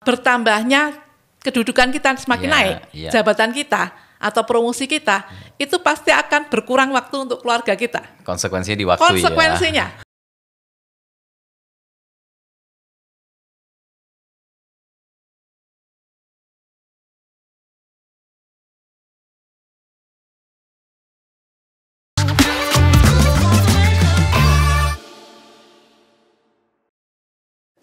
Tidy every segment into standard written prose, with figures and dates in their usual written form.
bertambahnya kedudukan kita semakin naik, jabatan kita atau promosi kita, itu pasti akan berkurang waktu untuk keluarga kita. Konsekuensinya di waktu Konsekuensinya.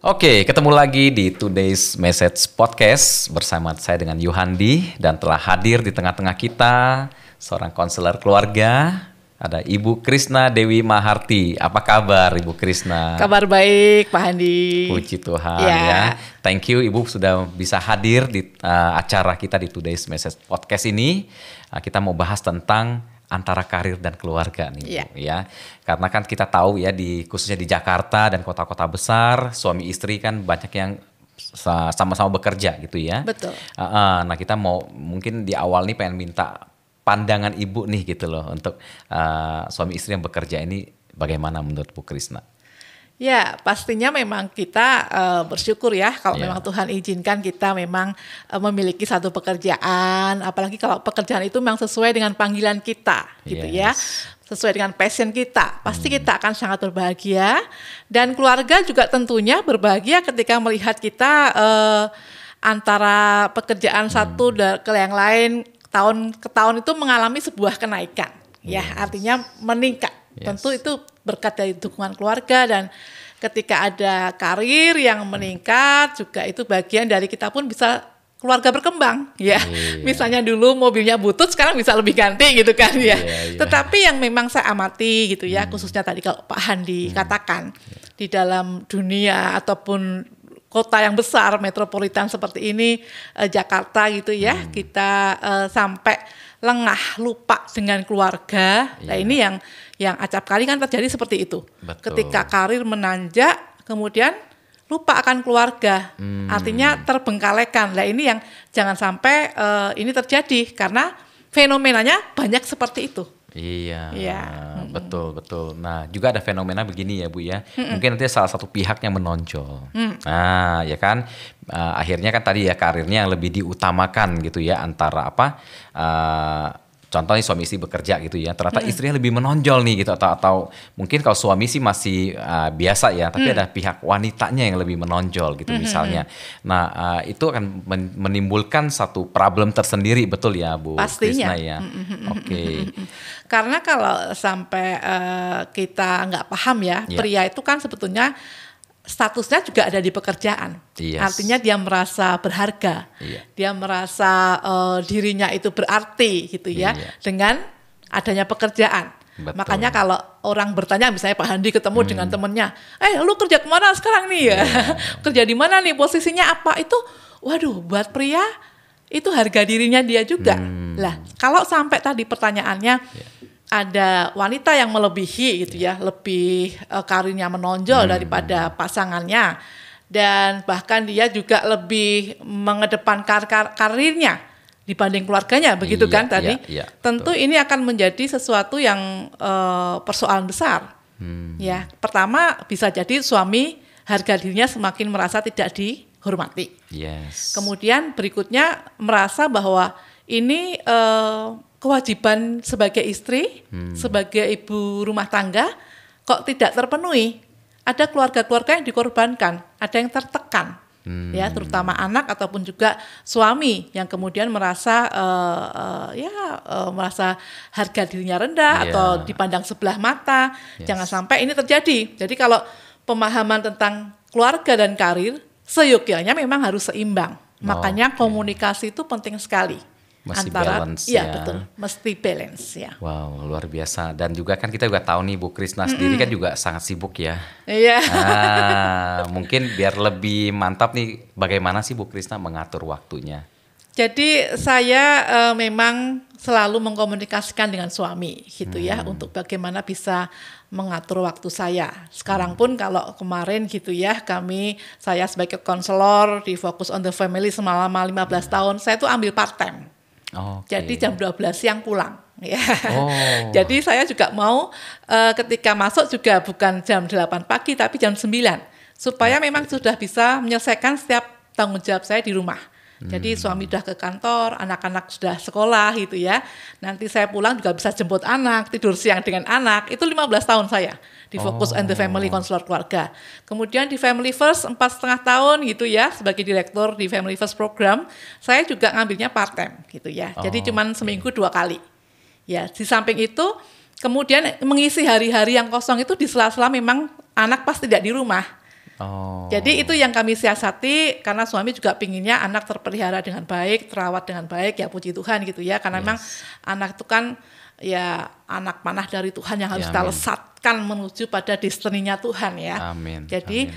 Oke, ketemu lagi di Today's Message Podcast bersama saya dengan Yuhandi, dan telah hadir di tengah-tengah kita seorang konselor keluarga, ada Ibu Krisna Dewi Maharti. Apa kabar Ibu Krisna? Kabar baik Pak Handi. Puji Tuhan ya. Thank you Ibu sudah bisa hadir di acara kita di Today's Message Podcast ini. Kita mau bahas tentang antara karir dan keluarga nih Bu, ya. Karena kan kita tahu ya, khususnya di Jakarta dan kota-kota besar, suami istri kan banyak yang sama-sama bekerja gitu ya. Betul. Nah kita mau mungkin di awal nih pengen minta pandangan Ibu nih gitu loh untuk suami istri yang bekerja ini bagaimana menurut Bu Krisna? Ya, pastinya memang kita bersyukur ya kalau memang Tuhan izinkan kita memang memiliki satu pekerjaan, apalagi kalau pekerjaan itu memang sesuai dengan panggilan kita, gitu ya, sesuai dengan passion kita, pasti kita akan sangat berbahagia, dan keluarga juga tentunya berbahagia ketika melihat kita antara pekerjaan satu ke yang lain, tahun ke tahun itu mengalami sebuah kenaikan, ya, artinya meningkat. Tentu itu berkat dari dukungan keluarga, dan ketika ada karir yang meningkat juga itu bagian dari kita pun bisa keluarga berkembang ya. Misalnya dulu mobilnya butut, sekarang bisa lebih ganti gitu kan ya. Tetapi yang memang saya amati gitu ya, khususnya tadi kalau Pak Handi katakan di dalam dunia ataupun kota yang besar metropolitan seperti ini, Jakarta gitu ya, kita sampai lengah, lupa dengan keluarga. Nah ini yang acap kali kan terjadi seperti itu. Betul. Ketika karir menanjak, kemudian lupa akan keluarga. Artinya terbengkalaikan. Nah ini yang jangan sampai ini terjadi, karena fenomenanya banyak seperti itu. Iya, betul. Nah, juga ada fenomena begini ya Bu ya. Mungkin nanti salah satu pihak yang menonjol. Nah, ya kan, akhirnya kan tadi ya karirnya yang lebih diutamakan gitu ya, antara contohnya suami istri bekerja gitu ya, ternyata istrinya lebih menonjol nih gitu, atau mungkin kalau suami sih masih biasa ya, tapi ada pihak wanitanya yang lebih menonjol gitu misalnya. Nah itu akan menimbulkan satu problem tersendiri, betul ya Bu Krisna ya? Oke. Karena kalau sampai kita nggak paham ya, pria itu kan sebetulnya statusnya juga ada di pekerjaan. Artinya dia merasa berharga, dia merasa dirinya itu berarti gitu ya, dengan adanya pekerjaan. Betul. Makanya kalau orang bertanya, misalnya Pak Handi ketemu dengan temennya, lu kerja kemana sekarang nih ya? Kerja di mana nih, posisinya apa? Itu waduh, buat pria itu harga dirinya dia juga. Lah kalau sampai tadi pertanyaannya ada wanita yang melebihi gitu ya, lebih karirnya menonjol daripada pasangannya, dan bahkan dia juga lebih mengedepankan karirnya dibanding keluarganya, begitu kan tadi. Tentu ini akan menjadi sesuatu yang persoalan besar. Ya, pertama bisa jadi suami harga dirinya semakin merasa tidak dihormati. Kemudian berikutnya merasa bahwa ini kewajiban sebagai istri, sebagai ibu rumah tangga kok tidak terpenuhi. Ada keluarga-keluarga yang dikorbankan, ada yang tertekan, ya, terutama anak ataupun juga suami yang kemudian merasa merasa harga dirinya rendah atau dipandang sebelah mata. Jangan sampai ini terjadi. Jadi kalau pemahaman tentang keluarga dan karir seyogyanya memang harus seimbang. Makanya komunikasi itu penting sekali. Mesti balance ya. Betul, mesti balance ya. Wow, luar biasa. Dan juga kan kita juga tahu nih Bu Krisna sendiri kan juga sangat sibuk ya. Mungkin biar lebih mantap nih, bagaimana sih Bu Krisna mengatur waktunya? Jadi saya memang selalu mengkomunikasikan dengan suami gitu ya, untuk bagaimana bisa mengatur waktu saya. Sekarang pun kalau kemarin gitu ya, saya sebagai konselor di Focus on the Family selama 15 tahun, saya tuh ambil part time. Jadi jam 12 siang pulang ya. Jadi saya juga mau ketika masuk juga bukan jam 8 pagi tapi jam 9, supaya memang sudah bisa menyelesaikan setiap tanggung jawab saya di rumah. Jadi suami sudah ke kantor, anak-anak sudah sekolah gitu ya. Nanti saya pulang juga bisa jemput anak, tidur siang dengan anak. Itu 15 tahun saya di Focus on the Family konselor keluarga. Kemudian di Family First 4,5 tahun gitu ya, sebagai direktur di Family First program. Saya juga ngambilnya part time gitu ya. Jadi cuman seminggu 2 kali. Ya, di samping itu kemudian mengisi hari-hari yang kosong itu di sela-sela memang anak pas tidak di rumah. Jadi itu yang kami siasati karena suami juga pinginnya anak terpelihara dengan baik, terawat dengan baik, ya puji Tuhan gitu ya. Karena memang anak itu kan ya anak panah dari Tuhan yang harus kita lesatkan menuju pada destininya Tuhan ya. Jadi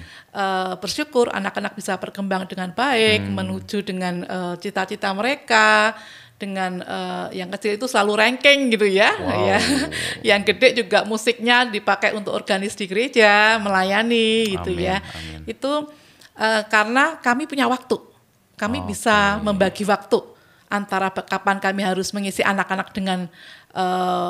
bersyukur anak-anak bisa berkembang dengan baik, menuju dengan cita-cita mereka. Dengan yang kecil itu selalu ranking gitu ya. Yang gede juga musiknya dipakai untuk organis di gereja, melayani gitu ya. Itu karena kami punya waktu. Kami bisa membagi waktu antara kapan kami harus mengisi anak-anak dengan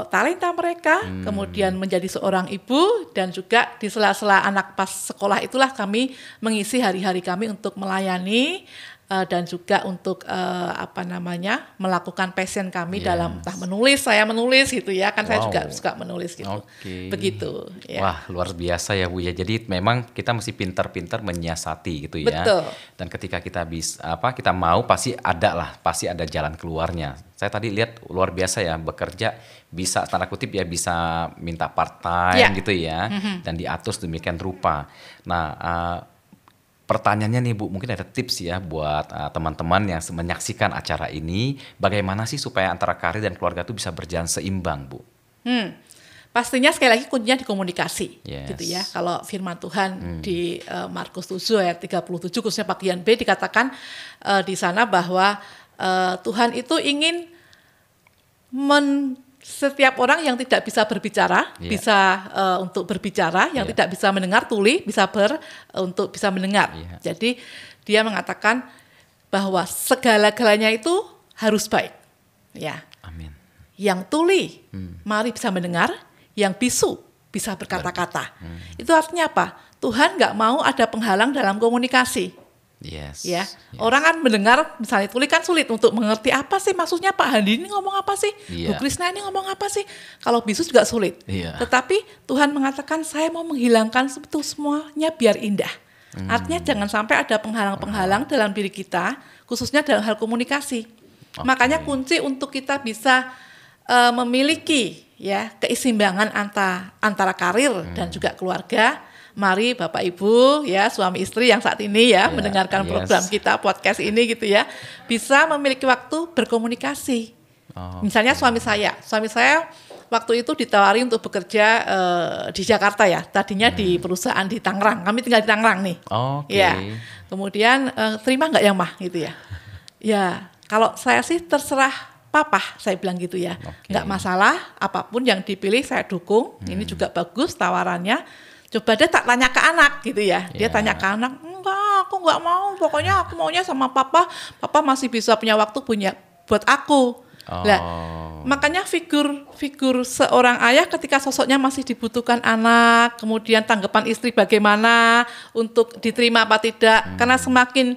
talenta mereka, kemudian menjadi seorang ibu, dan juga di sela-sela anak pas sekolah itulah kami mengisi hari-hari kami untuk melayani, dan juga untuk melakukan passion kami dalam entah menulis, saya menulis gitu ya, kan saya juga suka menulis gitu. Begitu ya. Wah, luar biasa ya Bu ya. Jadi memang kita mesti pintar-pintar menyiasati gitu ya. Betul. Dan ketika kita kita mau pasti ada jalan keluarnya. Saya tadi lihat luar biasa ya, bekerja bisa tanda kutip ya, bisa minta part time gitu ya, dan diatur sedemikian rupa. Nah, pertanyaannya nih Bu, mungkin ada tips ya buat teman-teman yang menyaksikan acara ini, bagaimana sih supaya antara karir dan keluarga itu bisa berjalan seimbang Bu? Pastinya sekali lagi kuncinya di komunikasi gitu ya. Kalau firman Tuhan di Markus 7 ayat 37 khususnya bagian B dikatakan di sana bahwa Tuhan itu ingin setiap orang yang tidak bisa berbicara, bisa untuk berbicara, yang tidak bisa mendengar tuli, untuk bisa mendengar. Jadi dia mengatakan bahwa segala-galanya itu harus baik. Ya. Amin. Yang tuli, mari bisa mendengar, yang bisu bisa berkata-kata. Itu artinya apa? Tuhan nggak mau ada penghalang dalam komunikasi. Orang kan mendengar misalnya tuli kan sulit untuk mengerti apa sih maksudnya Pak Handi ini ngomong apa sih, Bu Krisna ini ngomong apa sih, kalau bisu juga sulit. Tetapi Tuhan mengatakan saya mau menghilangkan itu semuanya biar indah. Artinya jangan sampai ada penghalang-penghalang dalam diri kita, khususnya dalam hal komunikasi. Makanya kunci untuk kita bisa memiliki keseimbangan antara karir dan juga keluarga. Mari Bapak Ibu ya, suami istri yang saat ini mendengarkan program kita, podcast ini gitu ya, bisa memiliki waktu berkomunikasi. Misalnya suami saya waktu itu ditawari untuk bekerja di Jakarta ya, tadinya di perusahaan di Tangerang, kami tinggal di Tangerang nih. Kemudian terima nggak ya Mah gitu ya. Ya kalau saya sih terserah Papa, saya bilang gitu ya, nggak masalah, apapun yang dipilih saya dukung. Ini juga bagus tawarannya. Coba deh tak tanya ke anak gitu ya. Dia tanya ke anak, enggak, aku enggak mau. Pokoknya aku maunya sama papa. Papa masih bisa punya waktu buat aku. Nah, makanya figur seorang ayah ketika sosoknya masih dibutuhkan anak, kemudian tanggapan istri bagaimana untuk diterima apa tidak. Karena semakin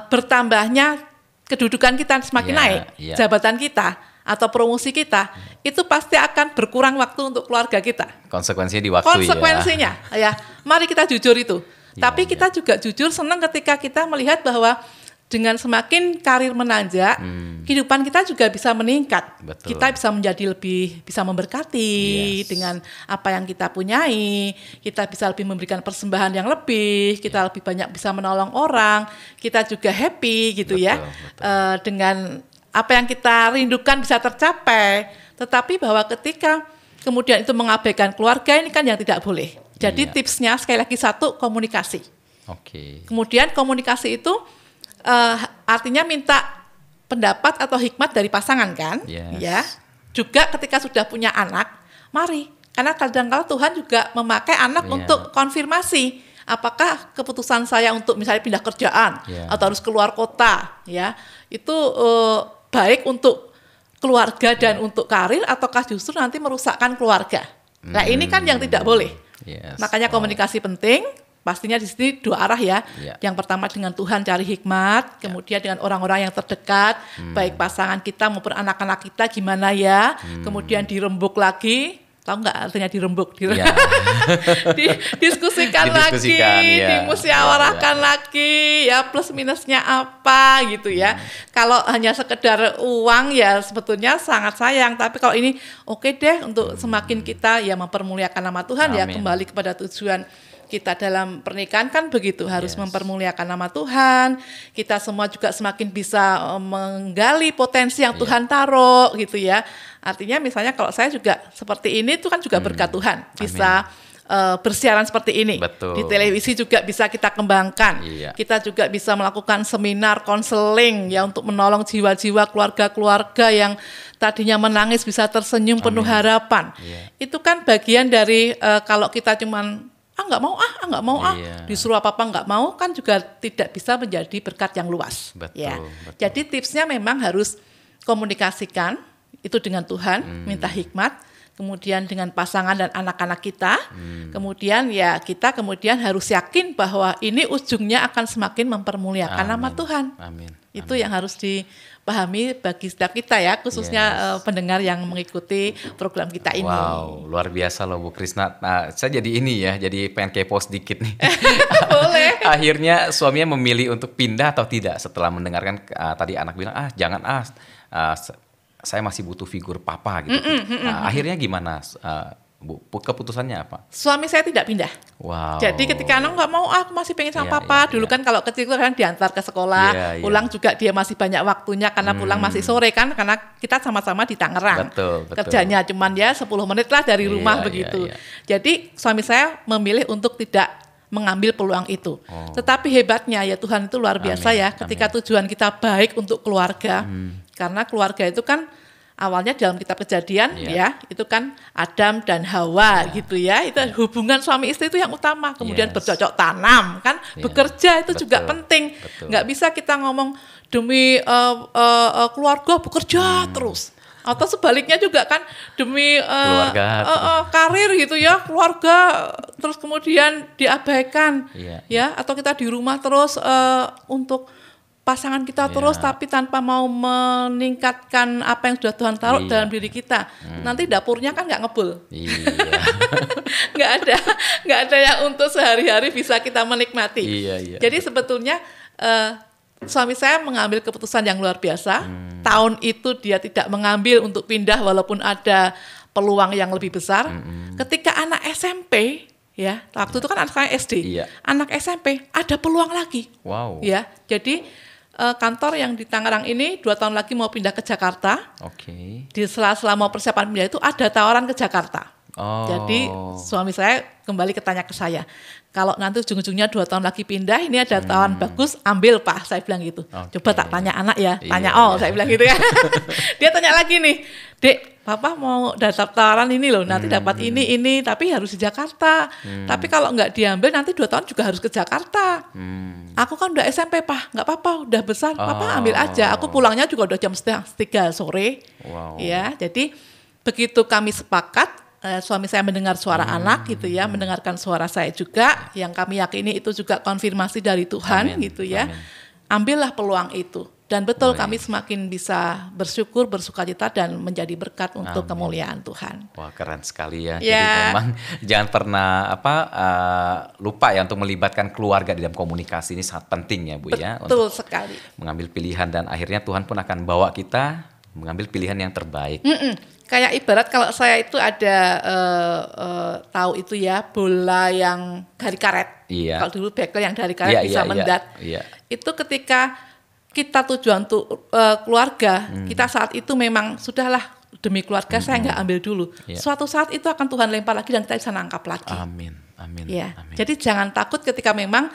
bertambahnya kedudukan kita semakin naik, jabatan kita atau promosi kita, itu pasti akan berkurang waktu untuk keluarga kita. Konsekuensinya di waktu ya. Mari kita jujur itu. Tapi kita juga jujur senang ketika kita melihat bahwa dengan semakin karir menanjak, kehidupan kita juga bisa meningkat. Betul. Kita bisa menjadi lebih bisa memberkati dengan apa yang kita punyai. Kita bisa lebih memberikan persembahan yang lebih. Kita lebih banyak bisa menolong orang. Kita juga happy gitu betul. Dengan apa yang kita rindukan bisa tercapai, tetapi bahwa ketika kemudian itu mengabaikan keluarga ini kan yang tidak boleh. Jadi tipsnya sekali lagi satu, komunikasi. Kemudian komunikasi itu artinya minta pendapat atau hikmat dari pasangan kan, ya. Juga ketika sudah punya anak, mari, karena kadang-kadang Tuhan juga memakai anak untuk konfirmasi. Apakah keputusan saya untuk misalnya pindah kerjaan atau harus keluar kota, ya, itu baik untuk keluarga dan untuk karir, ataukah justru nanti merusakkan keluarga? Nah ini kan yang tidak boleh. Makanya komunikasi penting, pastinya di sini dua arah ya. Yang pertama dengan Tuhan cari hikmat, kemudian dengan orang-orang yang terdekat, baik pasangan kita maupun anak-anak kita gimana ya. Kemudian dirembuk lagi. Tahu nggak artinya dirembuk? Didiskusikan lagi, dimusyawarahkan lagi, ya plus minusnya apa gitu ya. Kalau hanya sekedar uang ya sebetulnya sangat sayang. Tapi kalau ini oke deh untuk semakin kita ya mempermuliakan nama Tuhan. Amin. Ya kembali kepada tujuan kita dalam pernikahan kan begitu, harus mempermuliakan nama Tuhan. Kita semua juga semakin bisa menggali potensi yang Tuhan taruh gitu ya. Artinya misalnya kalau saya juga seperti ini itu kan juga berkat Tuhan. Bisa bersiaran seperti ini. Betul. Di televisi juga bisa kita kembangkan. Kita juga bisa melakukan seminar konseling ya untuk menolong jiwa-jiwa keluarga-keluarga yang tadinya menangis bisa tersenyum penuh harapan. Itu kan bagian dari kalau kita cuman nggak mau disuruh apa-apa nggak mau kan juga tidak bisa menjadi berkat yang luas. Betul, ya. Betul. Jadi tipsnya memang harus komunikasikan itu dengan Tuhan, minta hikmat, kemudian dengan pasangan dan anak-anak kita, kemudian ya kita kemudian harus yakin bahwa ini ujungnya akan semakin mempermuliakan nama Tuhan. Amin. Itu yang harus dipahami bagi setiap kita ya, khususnya pendengar yang mengikuti program kita ini. Wow, luar biasa loh Bu Krisna. Nah, saya jadi jadi pengen kepo sedikit nih. Boleh. Akhirnya suaminya memilih untuk pindah atau tidak setelah mendengarkan tadi anak bilang jangan saya masih butuh figur papa gitu. Akhirnya gimana Bu? Keputusannya apa? Suami saya tidak pindah. Wow. Jadi ketika anak nggak mau, aku masih pengen sama papa. Dulu kan kalau kecil kan diantar ke sekolah, pulang juga dia masih banyak waktunya karena pulang masih sore kan, karena kita sama-sama di Tangerang. Betul. Kerjanya cuman ya 10 menit lah dari rumah begitu. Jadi suami saya memilih untuk tidak mengambil peluang itu. Tetapi hebatnya ya Tuhan itu luar biasa ya. Ketika tujuan kita baik untuk keluarga, karena keluarga itu kan awalnya dalam kitab Kejadian ya itu kan Adam dan Hawa gitu ya, itu hubungan suami istri itu yang utama. Kemudian bercocok tanam kan, bekerja itu juga penting. Nggak bisa kita ngomong demi keluarga bekerja terus. Atau sebaliknya juga kan demi karir gitu ya, keluarga terus kemudian diabaikan ya, atau kita di rumah terus untuk pasangan kita terus tapi tanpa mau meningkatkan apa yang sudah Tuhan taruh dalam diri kita. Nanti dapurnya kan nggak ngebul. nggak ada yang untuk sehari-hari bisa kita menikmati. Jadi sebetulnya suami saya mengambil keputusan yang luar biasa. Tahun itu dia tidak mengambil untuk pindah walaupun ada peluang yang lebih besar. Ketika anak SMP, ya waktu itu kan anak saya SD, anak SMP ada peluang lagi. Wow. Ya, jadi kantor yang di Tangerang ini 2 tahun lagi mau pindah ke Jakarta. Di sela-sela mau persiapan pindah itu ada tawaran ke Jakarta. Jadi suami saya kembali tanya ke saya, kalau nanti ujung-ujungnya 2 tahun lagi pindah, ini ada tawaran bagus, ambil Pak, saya bilang gitu. Coba tak tanya anak ya, tanya saya bilang gitu ya. Dia tanya lagi nih, Dek, Papa mau dapat tawaran ini loh, nanti dapat ini, tapi harus di Jakarta. Tapi kalau nggak diambil nanti 2 tahun juga harus ke Jakarta. Aku kan udah SMP Pak, nggak apa-apa, udah besar, Papa ambil aja. Aku pulangnya juga udah jam 2:30 sore. Ya, jadi begitu kami sepakat, suami saya mendengar suara anak gitu ya, mendengarkan suara saya juga, yang kami yakini itu juga konfirmasi dari Tuhan gitu ya. Ambillah peluang itu. Dan betul kami semakin bisa bersyukur, bersukacita dan menjadi berkat untuk kemuliaan Tuhan. Wah, keren sekali ya. Jadi memang jangan pernah lupa ya untuk melibatkan keluarga di dalam komunikasi, ini sangat penting ya Bu ya. Betul sekali. Mengambil pilihan dan akhirnya Tuhan pun akan bawa kita mengambil pilihan yang terbaik. Kayak ibarat kalau saya itu ada tahu itu ya, bola yang dari karet. Kalau dulu bekel yang dari karet bisa mendat. Itu ketika kita tujuan untuk keluarga, kita saat itu memang sudahlah demi keluarga saya nggak ambil dulu. Suatu saat itu akan Tuhan lempar lagi dan kita bisa nangkap lagi. Amin. Jadi jangan takut ketika memang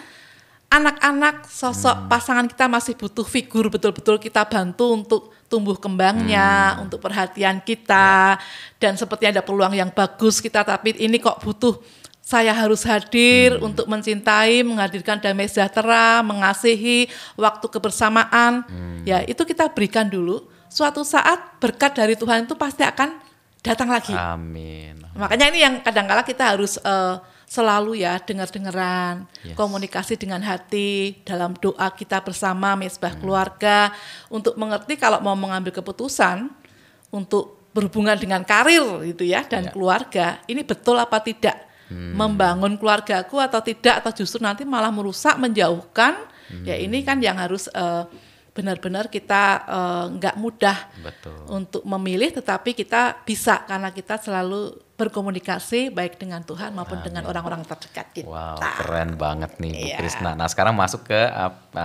anak-anak sosok pasangan kita masih butuh figur, betul-betul kita bantu untuk tumbuh kembangnya, untuk perhatian kita, dan sepertinya ada peluang yang bagus kita, tapi ini kok butuh saya harus hadir untuk mencintai, menghadirkan damai sejahtera, mengasihi, waktu kebersamaan. Ya, itu kita berikan dulu. Suatu saat berkat dari Tuhan itu pasti akan datang lagi. Amin. Makanya ini yang kadang-kala kita harus selalu ya dengar-dengaran, komunikasi dengan hati dalam doa kita bersama Misbah Keluarga untuk mengerti kalau mau mengambil keputusan untuk berhubungan dengan karir gitu ya dan keluarga, ini betul apa tidak, membangun keluargaku atau tidak, atau justru nanti malah merusak, menjauhkan. Ya ini kan yang harus benar-benar kita nggak mudah untuk memilih, tetapi kita bisa karena kita selalu berkomunikasi baik dengan Tuhan maupun dengan orang-orang terdekat kita. Wow, keren banget nih Bu Krisna. Nah sekarang masuk ke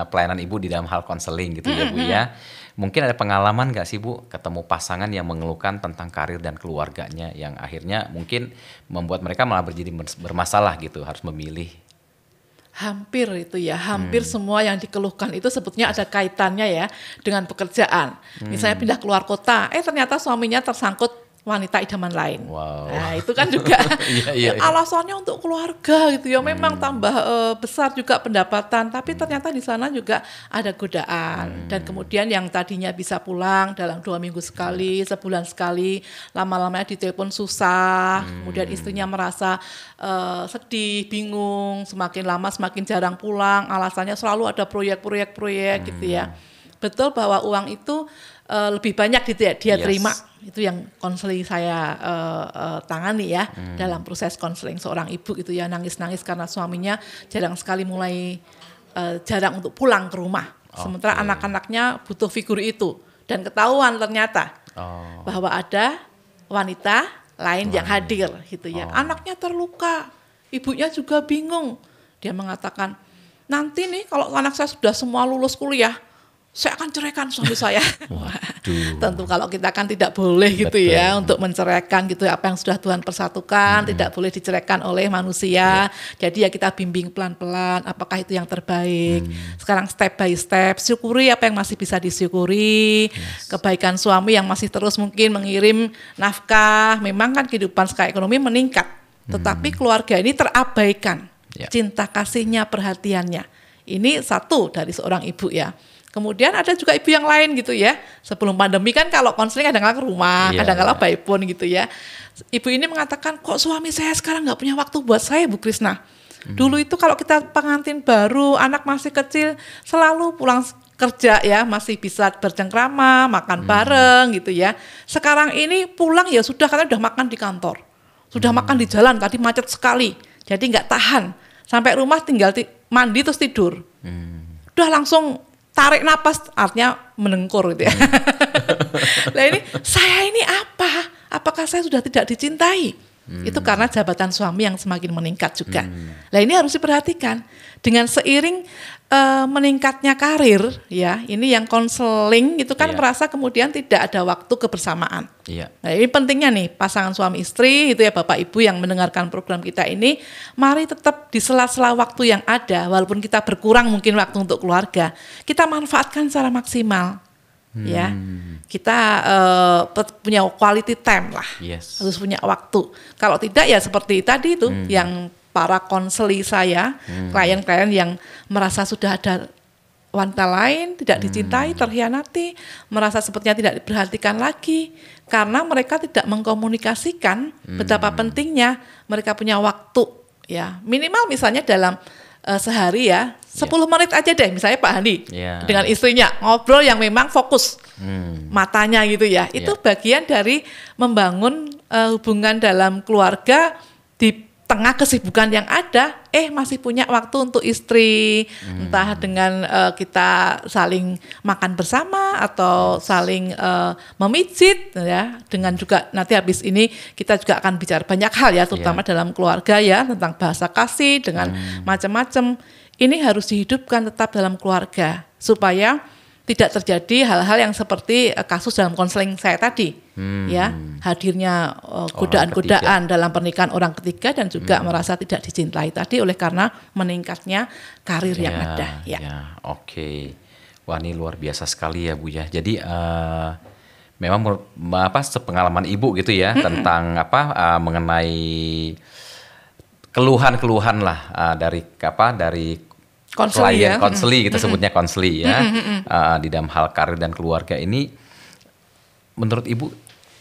pelayanan Ibu di dalam hal konseling gitu ya Bu ya. Mungkin ada pengalaman nggak sih Bu ketemu pasangan yang mengeluhkan tentang karir dan keluarganya yang akhirnya mungkin membuat mereka malah jadi bermasalah gitu, harus memilih? Hampir itu ya, hampir semua yang dikeluhkan itu sebetulnya ada kaitannya ya dengan pekerjaan. Misalnya pindah keluar kota, ternyata suaminya tersangkut wanita idaman lain. Wow. Nah itu kan juga alasannya untuk keluarga gitu ya. Memang tambah besar juga pendapatan, tapi ternyata di sana juga ada godaan. Dan kemudian yang tadinya bisa pulang dalam 2 minggu sekali, sebulan sekali, lama-lamanya ditelepon susah. Kemudian istrinya merasa sedih, bingung, semakin lama semakin jarang pulang. Alasannya selalu ada proyek gitu ya. Betul bahwa uang itu lebih banyak gitu ya dia terima. Itu yang konseling saya tangani ya dalam proses konseling seorang ibu gitu ya, nangis-nangis karena suaminya jarang sekali mulai jarang untuk pulang ke rumah. Sementara anak-anaknya butuh figur itu, dan ketahuan ternyata bahwa ada wanita lain yang hadir gitu ya. Anaknya terluka, ibunya juga bingung. Dia mengatakan, nanti nih kalau anak saya sudah semua lulus kuliah, saya akan ceraikan suami saya. Tentu kalau kita kan tidak boleh gitu ya untuk menceraikan gitu apa yang sudah Tuhan persatukan, tidak boleh diceraikan oleh manusia. Jadi ya kita bimbing pelan-pelan apakah itu yang terbaik. Sekarang step by step, syukuri apa yang masih bisa disyukuri. Kebaikan suami yang masih terus mungkin mengirim nafkah, memang kan kehidupan secara ekonomi meningkat. Tetapi keluarga ini terabaikan. Cinta kasihnya, perhatiannya. Ini satu dari seorang ibu ya. Kemudian ada juga ibu yang lain gitu ya. Sebelum pandemi kan kalau konseling kadang-kadang ke rumah, kadang-kadang by phone gitu ya. Ibu ini mengatakan, kok suami saya sekarang nggak punya waktu buat saya Bu Krisna. Dulu itu kalau kita pengantin baru, anak masih kecil, selalu pulang kerja ya, masih bisa bercengkrama, makan bareng gitu ya. Sekarang ini pulang ya sudah, katanya udah makan di kantor. Sudah makan di jalan, tadi macet sekali. Jadi nggak tahan. Sampai rumah tinggal mandi terus tidur. Udah langsung tarik napas, artinya menengkur gitu ya. Nah saya ini apa? Apakah saya sudah tidak dicintai? Itu karena jabatan suami yang semakin meningkat juga. Nah ini harus diperhatikan. Dengan seiring meningkatnya karir, ya ini yang konseling itu kan merasa kemudian tidak ada waktu kebersamaan. Nah ini pentingnya nih pasangan suami istri itu ya Bapak Ibu yang mendengarkan program kita ini, mari tetap di sela-sela waktu yang ada, walaupun kita berkurang mungkin waktu untuk keluarga, kita manfaatkan secara maksimal. Ya, kita punya quality time lah, harus punya waktu. Kalau tidak ya seperti tadi itu yang para konseli saya, klien-klien yang merasa sudah ada wanita lain, tidak dicintai, terhianati, merasa sepertinya tidak diperhatikan lagi, karena mereka tidak mengkomunikasikan betapa pentingnya mereka punya waktu, ya minimal misalnya dalam sehari ya 10 menit aja deh, misalnya Pak Handi dengan istrinya ngobrol yang memang fokus matanya gitu ya, itu bagian dari membangun hubungan dalam keluarga di tengah kesibukan yang ada, masih punya waktu untuk istri, entah dengan kita saling makan bersama atau saling memijit ya, dengan juga nanti habis ini kita juga akan bicara banyak hal ya, terutama dalam keluarga ya, tentang bahasa kasih dengan macam-macam. Ini harus dihidupkan tetap dalam keluarga supaya tidak terjadi hal-hal yang seperti kasus dalam konseling saya tadi, ya hadirnya godaan-godaan dalam pernikahan orang ketiga dan juga merasa tidak dicintai tadi oleh karena meningkatnya karir yang ada. Oke. Wah ini luar biasa sekali ya Bu ya. Jadi memang sepengalaman Ibu gitu ya tentang mengenai keluhan-keluhan lah dari klien konseli kita sebutnya konseli ya di dalam hal karir dan keluarga ini, menurut Ibu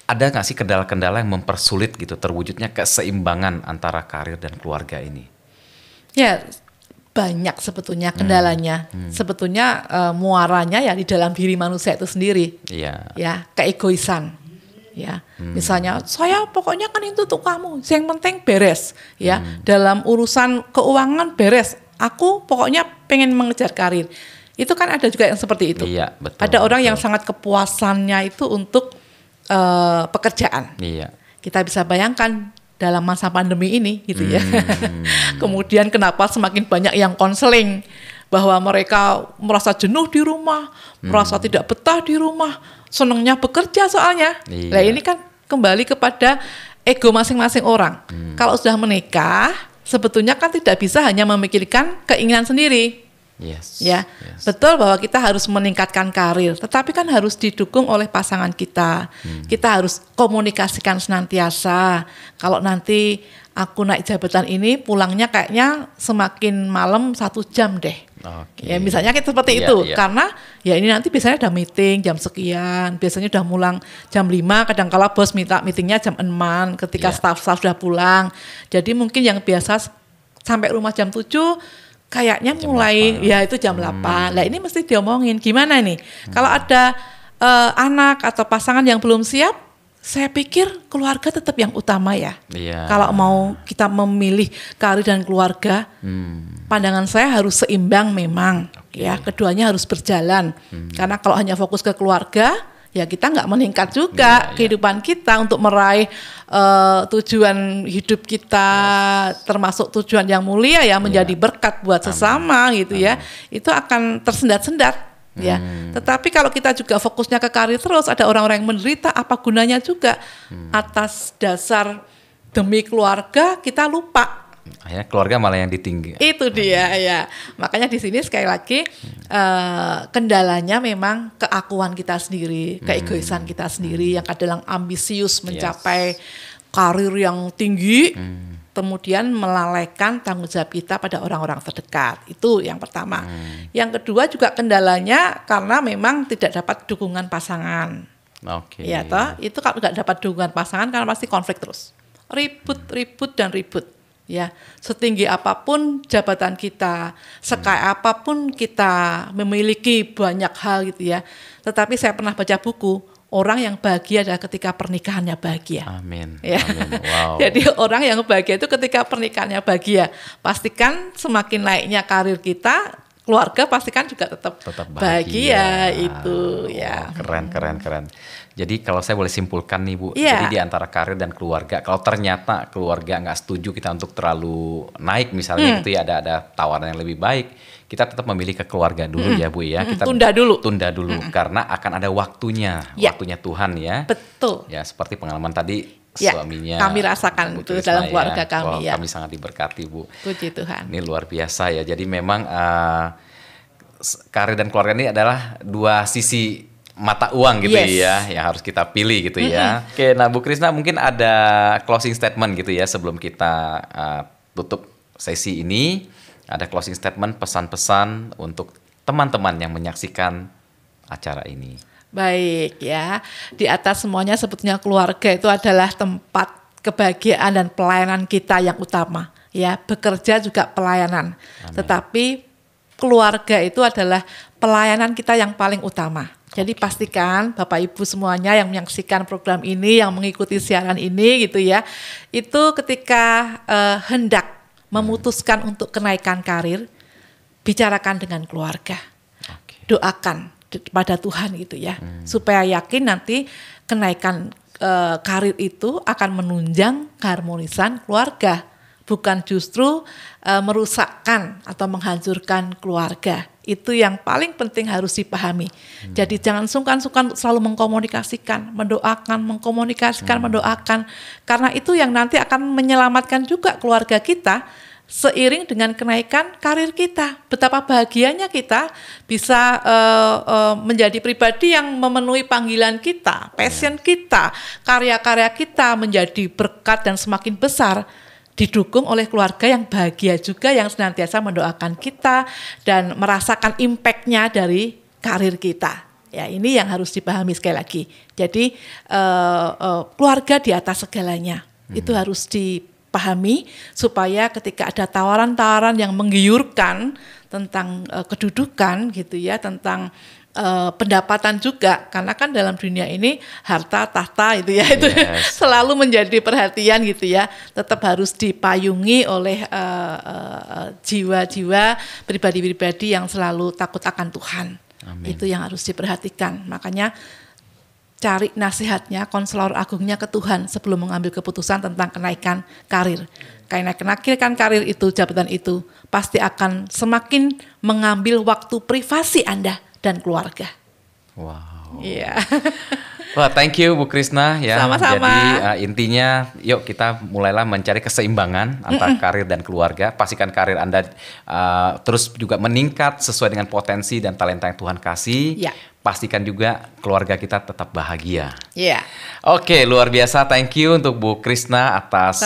ada nggak sih kendala-kendala yang mempersulit gitu terwujudnya keseimbangan antara karir dan keluarga ini? Ya, banyak sebetulnya kendalanya. Sebetulnya muaranya ya di dalam diri manusia itu sendiri. Iya. Ya, keegoisan. Ya, misalnya saya pokoknya kan itu untuk kamu, yang penting beres. Ya, dalam urusan keuangan beres. Aku pokoknya pengen mengejar karir. Itu kan ada juga yang seperti itu. Iya, betul. Ada orang yang sangat kepuasannya itu untuk pekerjaan. Iya. Kita bisa bayangkan dalam masa pandemi ini gitu ya. Kemudian kenapa semakin banyak yang konseling bahwa mereka merasa jenuh di rumah, merasa tidak betah di rumah, senangnya bekerja soalnya. Iya. Nah, ini kan kembali kepada ego masing-masing orang. Kalau sudah menikah, sebetulnya kan tidak bisa hanya memikirkan keinginan sendiri. Yes. Ya, betul bahwa kita harus meningkatkan karir, tetapi kan harus didukung oleh pasangan kita. Kita harus komunikasikan senantiasa. Kalau nanti aku naik jabatan ini, pulangnya kayaknya semakin malam 1 jam deh. Okay. Ya, misalnya kita seperti itu, karena ya ini nanti biasanya udah meeting jam sekian, biasanya udah mulang jam 5, kadang-kala bos minta meetingnya jam 6 ketika staff-staff sudah pulang. Jadi mungkin yang biasa sampai rumah jam 7, kayaknya jam mulai 8. Ya itu jam 8. Nah, ini mesti diomongin gimana nih? Kalau ada anak atau pasangan yang belum siap, saya pikir keluarga tetap yang utama ya. Kalau mau kita memilih karir dan keluarga, pandangan saya harus seimbang memang. Ya, keduanya harus berjalan. Karena kalau hanya fokus ke keluarga, ya kita nggak meningkat juga kehidupan kita untuk meraih tujuan hidup kita, termasuk tujuan yang mulia ya, menjadi berkat buat sesama gitu ya. Itu akan tersendat-sendat ya. Tetapi kalau kita juga fokusnya ke karir terus, ada orang-orang yang menderita, apa gunanya juga? Atas dasar demi keluarga kita lupa. Akhirnya keluarga malah yang ditinggi. Itu dia ya. Makanya di sini sekali lagi kendalanya memang keakuan kita sendiri, keegoisan kita sendiri yang kadang ambisius mencapai karir yang tinggi, kemudian melalaikan tanggung jawab kita pada orang-orang terdekat. Itu yang pertama. Yang kedua juga kendalanya karena memang tidak dapat dukungan pasangan. Ya toh, itu kalau tidak dapat dukungan pasangan kan pasti konflik terus. Ribut dan ribut. Ya, setinggi apapun jabatan kita, sekaya apapun kita memiliki banyak hal gitu ya. Tetapi saya pernah baca buku, orang yang bahagia adalah ketika pernikahannya bahagia. Amin. Ya. Amin. Wow. Jadi orang yang bahagia itu ketika pernikahannya bahagia. Pastikan semakin naiknya karir kita, keluarga pastikan juga tetap bahagia itu ya. Keren. Jadi kalau saya boleh simpulkan nih Bu, jadi di antara karir dan keluarga, kalau ternyata keluarga nggak setuju kita untuk terlalu naik misalnya gitu ya, ada tawaran yang lebih baik, kita tetap memilih ke keluarga dulu ya Bu ya. Kita tunda dulu karena akan ada waktunya Tuhan ya. Betul. Ya seperti pengalaman tadi suaminya. Kami rasakan itu dalam keluarga kami ya. Kami sangat diberkati Bu. Puji Tuhan. Ini luar biasa ya. Jadi memang karir dan keluarga ini adalah dua sisi mata uang gitu ya, yang harus kita pilih gitu ya. Oke, nah Bu Krisna mungkin ada closing statement gitu ya sebelum kita tutup sesi ini. Ada closing statement, pesan-pesan untuk teman-teman yang menyaksikan acara ini. Baik ya, di atas semuanya sebetulnya keluarga itu adalah tempat kebahagiaan dan pelayanan kita yang utama. Ya, bekerja juga pelayanan. Amin. Tetapi keluarga itu adalah pelayanan kita yang paling utama. Jadi pastikan Bapak Ibu semuanya yang menyaksikan program ini, yang mengikuti siaran ini gitu ya, itu ketika hendak memutuskan untuk kenaikan karir, bicarakan dengan keluarga, doakan pada Tuhan gitu ya, supaya yakin nanti kenaikan karir itu akan menunjang keharmonisan keluarga, bukan justru merusakkan atau menghancurkan keluarga. Itu yang paling penting harus dipahami. Jadi jangan sungkan-sungkan selalu mengkomunikasikan, mendoakan. Karena itu yang nanti akan menyelamatkan juga keluarga kita seiring dengan kenaikan karir kita. Betapa bahagianya kita bisa menjadi pribadi yang memenuhi panggilan kita, passion kita, karya-karya kita menjadi berkat dan semakin besar. Didukung oleh keluarga yang bahagia juga, yang senantiasa mendoakan kita dan merasakan impact-nya dari karir kita. Ya, ini yang harus dipahami sekali lagi. Jadi keluarga di atas segalanya. Itu harus dipahami supaya ketika ada tawaran-tawaran yang menggiurkan tentang kedudukan gitu ya, tentang pendapatan juga, karena kan dalam dunia ini harta tahta itu ya, itu selalu menjadi perhatian gitu ya. Tetap harus dipayungi oleh jiwa-jiwa pribadi-pribadi yang selalu takut akan Tuhan. Amin. Itu yang harus diperhatikan. Makanya cari nasihatnya, konselor agungnya ke Tuhan sebelum mengambil keputusan tentang kenaikan karir. Kenaikan karir itu, jabatan itu pasti akan semakin mengambil waktu privasi Anda dan keluarga. Wow. Iya. Wah, thank you Bu Krisna ya. Sama-sama. Jadi intinya yuk kita mulailah mencari keseimbangan antara karir dan keluarga. Pastikan karir Anda terus juga meningkat sesuai dengan potensi dan talenta yang Tuhan kasih. Ya. Pastikan juga keluarga kita tetap bahagia. Iya. Oke, luar biasa. Thank you untuk Bu Krisna atas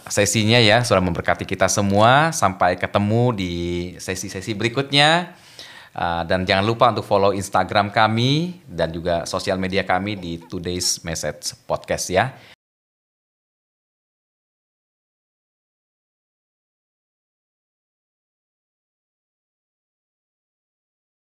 sesinya ya. Sudah memberkati kita semua. Sampai ketemu di sesi-sesi berikutnya. Dan jangan lupa untuk follow Instagram kami dan juga sosial media kami di Today's Message Podcast ya.